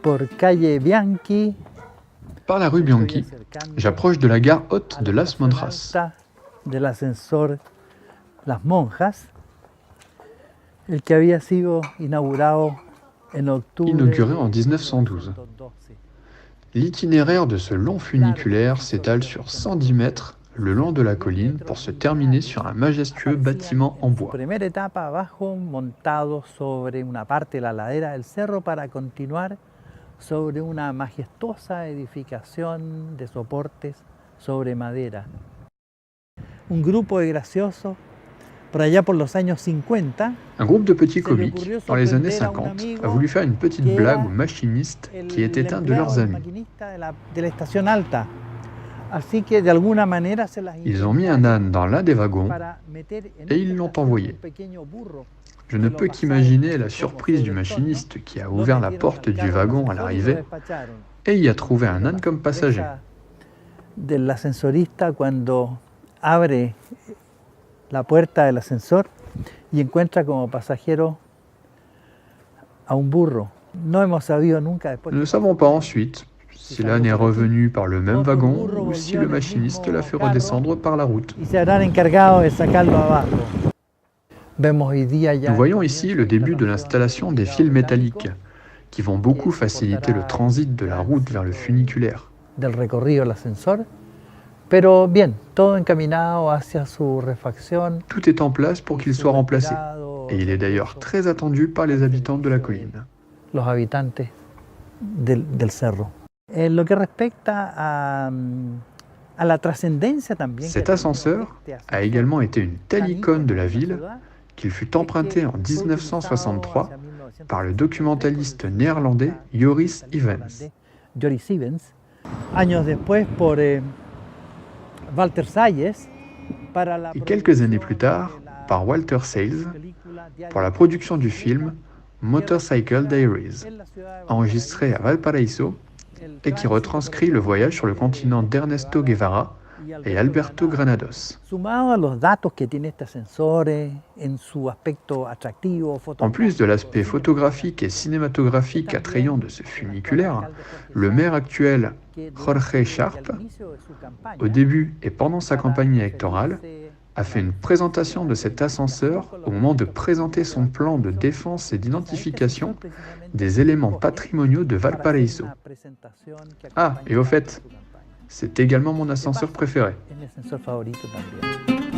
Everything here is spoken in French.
Por calle Bianchi, Par la rue Bianchi, j'approche de la gare haute de Las Monjas. Del ascensor Las Monjas, el que había sido inaugurado en octubre Inauguré en 1912. L'itinéraire de ce long funiculaire s'étale sur 110 mètres le long de la colline pour se terminer sur un majestueux bâtiment en bois. Primera etapa abajo, montado sobre una parte de la ladera del cerro para continuar sobre una majestuosa edificación de soportes sobre madera. Un grupo de graciosos, por allá por los años 50, Un groupe de petits comiques, dans les années 50, a voulu faire une petite blague aux machinistes qui étaient un de leurs amis. de la estación alta. Así que de alguna manera se las Ils ont mis un âne dans l'un des wagons para meter en et ils l'ont envoyé. un pequeño burro. Je ne peux qu'imaginer la surprise du machiniste qui a ouvert la porte du wagon à l'arrivée et y a trouvé un âne comme passager. Del ascensorista cuando abre la puerta del ascensor y encuentra como pasajero a un burro. No hemos sabido nunca después. Nous ne savons pas ensuite si l'âne est revenu par le même wagon ou si le machiniste l'a fait redescendre par la route. Y se habrán encargado de sacarlo abajo. Vemos hoy día ya. Nous voyons ici le début de l'installation des fils métalliques qui vont beaucoup faciliter le transit de la route vers le funiculaire. Del recorrido del ascensor, pero bien, todo encaminado hacia su refacción. Tout est en place pour qu'il soit remplacé et il est d'ailleurs très attendu par les habitants de la colline. Los habitantes del cerro. En lo que respecta a la trascendencia también. Cet ascenseur a également été une telle icône de la ville qu'il fut emprunté en 1963 par le documentaliste néerlandais Joris Ivens. Joris Ivens, años después por Walter Salles, para la Et quelques années plus tard, par Walter Salles, pour la production du film Motorcycle Diaries, enregistré à Valparaíso et qui retranscrit le voyage sur le continent d'Ernesto Guevara et Alberto Granados. Sumado a los datos que tiene este ascensor en su aspecto atractivo, En plus de l'aspect photographique et cinématographique attrayant de ce funiculaire, le maire actuel, Jorge Sharp, au début et pendant sa campagne électorale, a fait une présentation de cet ascenseur au moment de présenter son plan de défense et d'identification des éléments patrimoniaux de Valparaíso. Ah, et au fait, c'est également mon ascenseur préféré. Es mi ascensor favorito también.